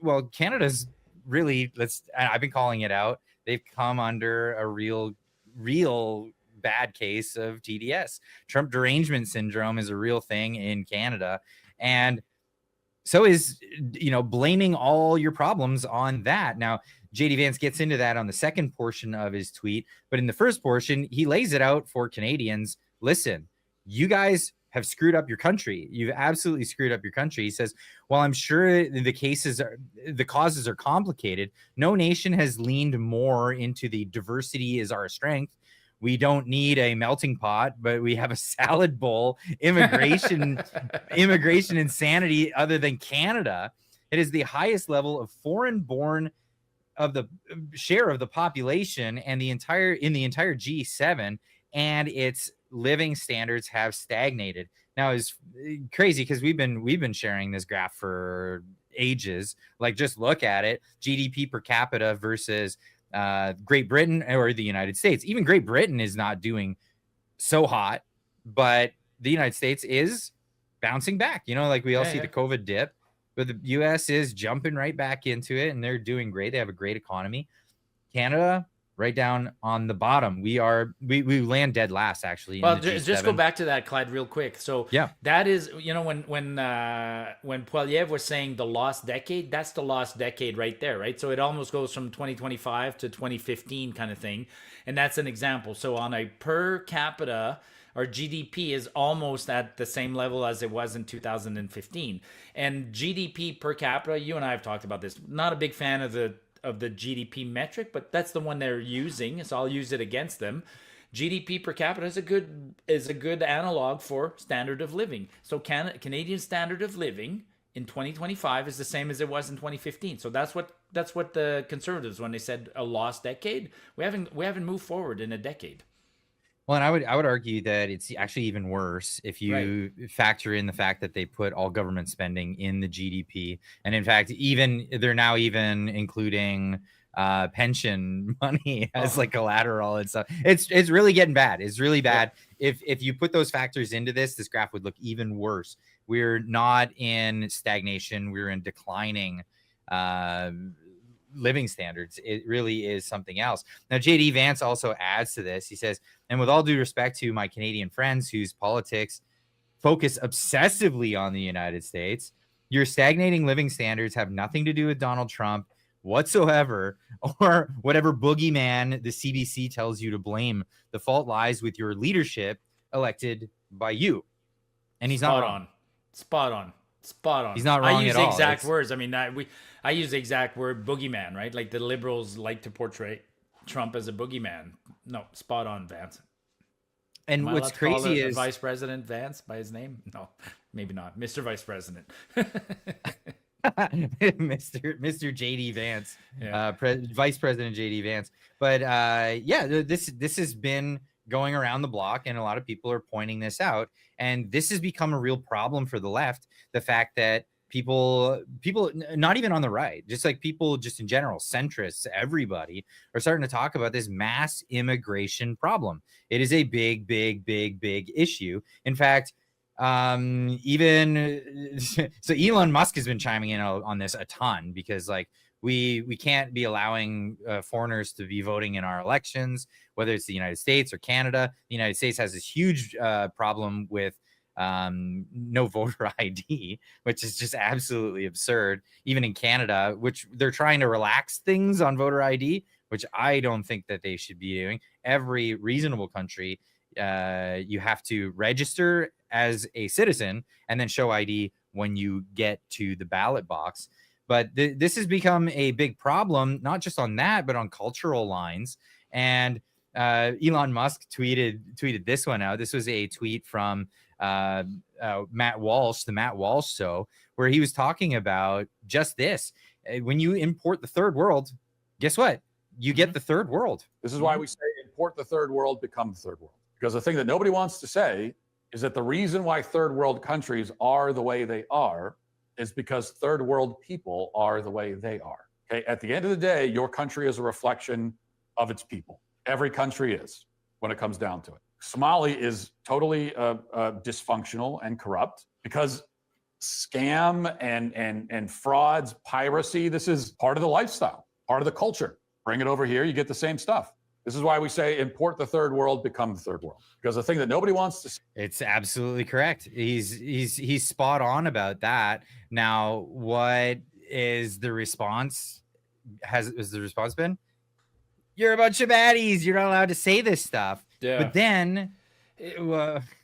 well, Canada's really, I've been calling it out. They've come under a real bad case of TDS. Trump derangement syndrome is a real thing in Canada. And so is, blaming all your problems on that. Now, JD Vance gets into that on the second portion of his tweet, but in the first portion, he lays it out for Canadians. Listen, you guys have screwed up your country. You've absolutely screwed up your country. He says, while I'm sure the causes are complicated, no nation has leaned more into the diversity is our strength. We don't need a melting pot, but we have a salad bowl. Immigration insanity other than Canada. It is the highest level of foreign-born of the share of the population and the entire G7, and its living standards have stagnated. Now, it's crazy because we've been sharing this graph for ages. Like, just look at it: GDP per capita versus Great Britain or the United States. Even Great Britain is not doing so hot, but the United States is bouncing back. Like we all see the COVID dip, but the US is jumping right back into it, and they're doing great. They have a great economy. Canada, right down on the bottom. We land dead last, actually. Well, just go back to that, Clyde, real quick. So yeah, that is, when Poilievre was saying the lost decade, that's the lost decade right there, right? So it almost goes from 2025 to 2015 kind of thing. And that's an example. So on a per capita, our GDP is almost at the same level as it was in 2015. And GDP per capita, you and I have talked about this. Not a big fan of the GDP metric, but that's the one they're using, so I'll use it against them. GDP per capita is a good analog for standard of living. So Canadian standard of living in 2025 is the same as it was in 2015. So that's what the Conservatives, when they said a lost decade, we haven't moved forward in a decade. Well, and I would argue that it's actually even worse if you factor in the fact that they put all government spending in the GDP, and in fact, they're now even including pension money as like collateral and stuff. It's really getting bad. It's really bad. If you put those factors into this graph would look even worse. We're not in stagnation. We're in declining living standards. It really is something else. Now, JD Vance also adds to this. He says, and with all due respect to my Canadian friends whose politics focus obsessively on the United States, your stagnating living standards have nothing to do with Donald Trump whatsoever, or whatever boogeyman the CBC tells you to blame. The fault lies with your leadership elected by you. And he's not wrong. Spot on. He's not wrong at all. I use the exact words. I mean, I use the exact word boogeyman, right? Like the liberals like to portray Trump as a boogeyman. No, spot on, Vance. And what's crazy is Vice President Vance by his name? No, maybe not. Mr. Vice President. Mr. JD Vance, Vice President JD Vance. But this has been going around the block, and a lot of people are pointing this out. And this has become a real problem for the left. The fact that people not even on the right, just like people just in general, centrists, everybody are starting to talk about this mass immigration problem. It is a big issue. In fact, even so Elon Musk has been chiming in on this a ton, because like we can't be allowing foreigners to be voting in our elections, whether it's the United States or Canada. The United States has this huge problem with no voter ID, which is just absolutely absurd. Even in Canada, which they're trying to relax things on voter ID, which I don't think that they should be doing. Every reasonable country, you have to register as a citizen and then show ID when you get to the ballot box. But this has become a big problem, not just on that, but on cultural lines. And Elon Musk tweeted this one out. This was a tweet from Matt Walsh, the Matt Walsh Show, where he was talking about just this. When you import the third world, guess what? You get the third world. This is why we say import the third world, become the third world. Because the thing that nobody wants to say is that the reason why third world countries are the way they are is because third world people are the way they are. Okay. At the end of the day, your country is a reflection of its people. Every country is, when it comes down to it. Somalia is totally dysfunctional and corrupt because scam and frauds, piracy. This is part of the lifestyle, part of the culture. Bring it over here, you get the same stuff. This is why we say import the third world, become the third world. Because the thing that nobody wants to see. It's absolutely correct. He's spot on about that. Now, what is the response? Has the response been? You're a bunch of baddies. You're not allowed to say this stuff. Yeah. But then,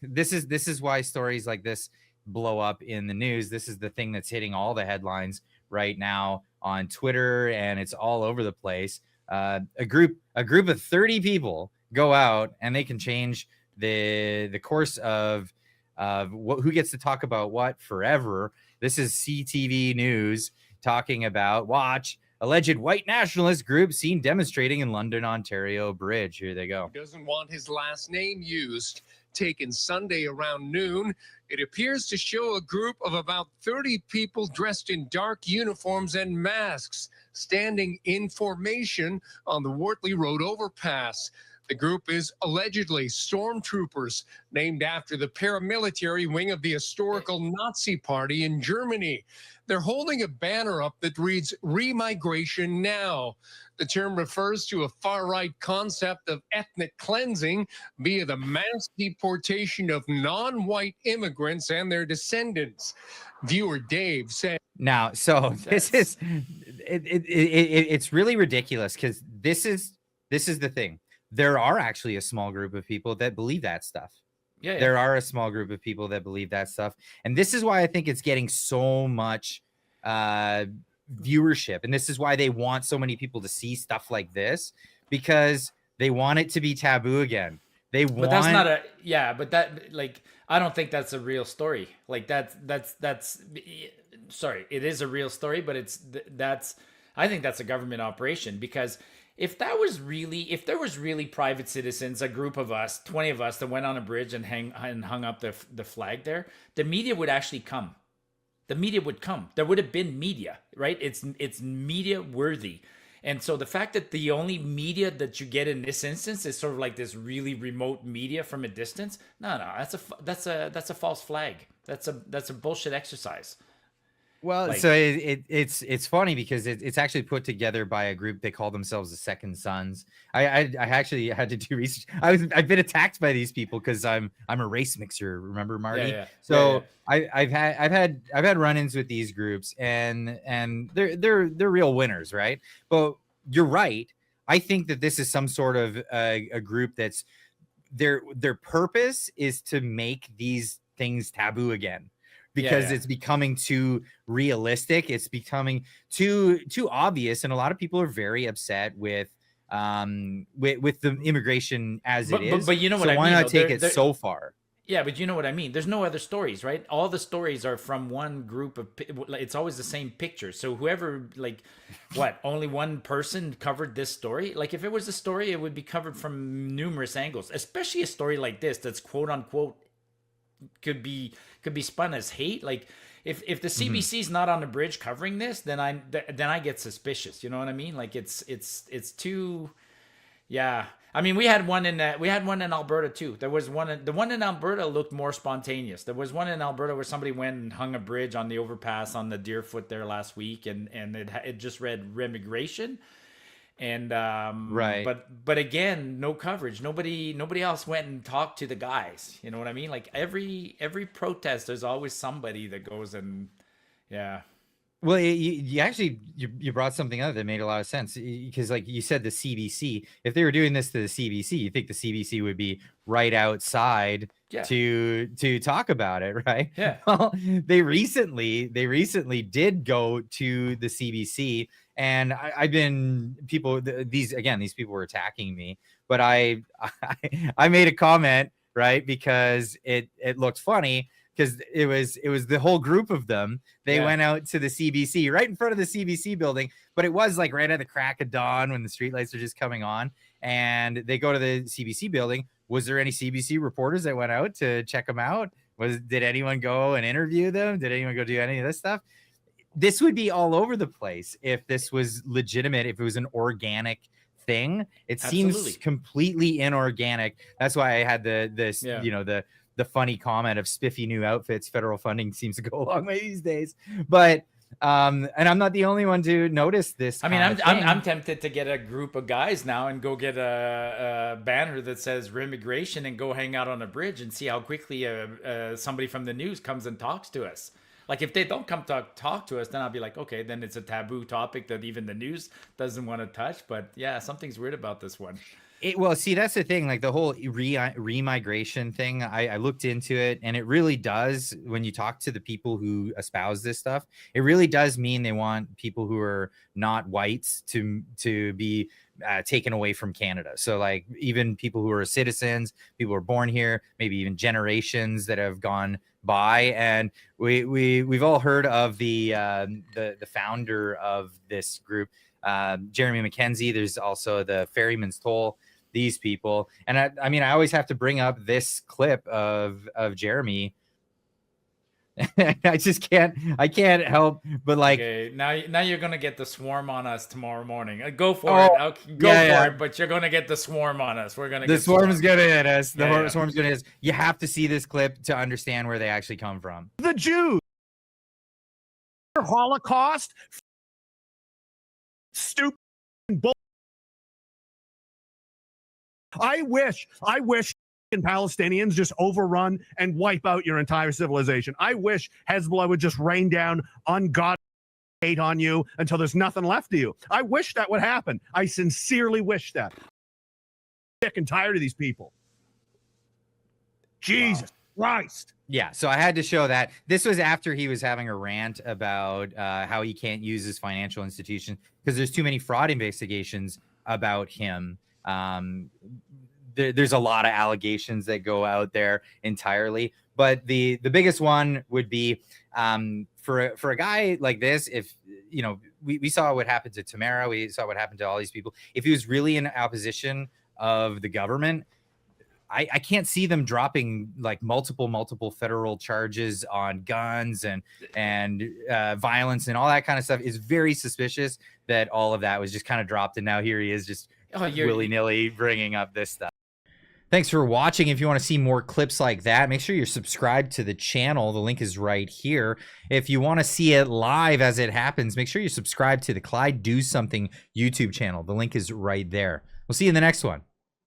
this is why stories like this blow up in the news. This is the thing that's hitting all the headlines right now on Twitter, and it's all over the place. A group of 30 people go out and they can change the course of who gets to talk about what forever. This is CTV News talking about, watch, alleged white nationalist group seen demonstrating in London, Ontario bridge. Here they go. Doesn't want his last name used. Taken Sunday around noon. It appears to show a group of about 30 people dressed in dark uniforms and masks standing in formation on the Wortley Road overpass. The group is allegedly stormtroopers, named after the paramilitary wing of the historical Nazi Party in Germany. They're holding a banner up that reads, "Remigration Now." The term refers to a far-right concept of ethnic cleansing via the mass deportation of non-white immigrants and their descendants. Viewer Dave said, Now, so this is it's really ridiculous, because this is the thing. There are actually a small group of people that believe that stuff. Yeah. There are a small group of people that believe that stuff. And this is why I think it's getting so much viewership. And this is why they want so many people to see stuff like this, because they want it to be taboo again. But that's not a, but that, like, I don't think that's a real story. Like that's sorry, it is a real story, but I think that's a government operation, because if there was really private citizens, a group of us, 20 of us that went on a bridge and hung up the flag there, the media would actually come. The media would come. There would have been media, right? It's media worthy. And so the fact that the only media that you get in this instance is sort of like this really remote media from a distance, no, that's a false flag. That's a bullshit exercise. Well, Like, so it's funny because it's actually put together by a group. They call themselves the Second Sons. I actually had to do research. I've been attacked by these people because I'm a race mixer. Remember, Marty? Yeah. So I've had run-ins with these groups, and they're real winners, right? But you're right. I think that this is some sort of a group that's their purpose is to make these things taboo again. Because it's becoming too realistic. It's becoming too obvious. And a lot of people are very upset with the immigration as it is. But you know what I mean? Why not take it so far? Yeah, but you know what I mean? There's no other stories, right? All the stories are from one group of, it's always the same picture. So whoever, like, only one person covered this story? Like, if it was a story, it would be covered from numerous angles, especially a story like this that's quote unquote could be spun as hate. Like, if the CBC is not on the bridge covering this, then I get suspicious. You know what I mean? Like, it's too, yeah. I mean, we had one in Alberta too. There was the one in Alberta looked more spontaneous. There was one in Alberta where somebody went and hung a bridge on the overpass on the Deerfoot there last week, and it just read remigration. And right, but again, no coverage. Nobody else went and talked to the guys. You know what I mean? Like, every protest, there's always somebody that goes and, yeah. Well, you actually brought something up that made a lot of sense, because, like you said, the CBC. If they were doing this to the CBC, you think the CBC would be right outside to talk about it, right? Yeah. Well, they recently did go to the CBC, and I've been these people were attacking me, but I made a comment, right, because it looked funny. Because it was the whole group of them. They went out to the CBC right in front of the CBC building, but it was like right at the crack of dawn when the streetlights are just coming on. And they go to the CBC building. Was there any CBC reporters that went out to check them out? Did anyone go and interview them? Did anyone go do any of this stuff? This would be all over the place if this was legitimate, if it was an organic thing. It seems completely inorganic. That's why I had the the funny comment of spiffy new outfits. Federal funding seems to go a long way these days. But and I'm not the only one to notice this. I mean, I'm tempted to get a group of guys now and go get a banner that says immigration and go hang out on a bridge and see how quickly somebody from the news comes and talks to us. Like if they don't come talk to us, then I'll be like, okay, then it's a taboo topic that even the news doesn't want to touch. But yeah, something's weird about this one. Well, see, that's the thing, like the whole remigration thing. I looked into it, and it really does, when you talk to the people who espouse this stuff, it really does mean they want people who are not whites to be taken away from Canada. So like even people who are citizens, people who are born here, maybe even generations that have gone by. And we've all heard of the founder of this group, Jeremy McKenzie. There's also the Ferryman's Toll, these people. And I mean, I always have to bring up this clip of Jeremy. I can't help but like, okay, now you're gonna get the swarm on us tomorrow morning. Go for it. Go for it, but you're gonna get the swarm on us. We're gonna get the swarm's gonna hit us. The swarm's gonna hit us. You have to see this clip to understand where they actually come from. The Jews, Holocaust, stupid bull. I wish Palestinians just overrun and wipe out your entire civilization. I wish Hezbollah would just rain down ungodly hate on you until there's nothing left of you. I wish that would happen. I sincerely wish that. I'm sick and tired of these people. Jesus Christ. Yeah, so I had to show that. This was after he was having a rant about how he can't use his financial institution because there's too many fraud investigations about him. There's a lot of allegations that go out there entirely, but the biggest one would be for a guy like this. If you know, we saw what happened to Tamara, we saw what happened to all these people. If he was really in opposition of the government, I can't see them dropping like multiple federal charges on guns and violence and all that kind of stuff. Is very suspicious that all of that was just kind of dropped, and now here he is just willy-nilly bringing up this stuff. Thanks for watching. If you want to see more clips like that, make sure you're subscribed to the channel. The link is right here. If you want to see it live as it happens, make sure you subscribe to the Clyde Do Something YouTube channel. The link is right there. We'll see you in the next one.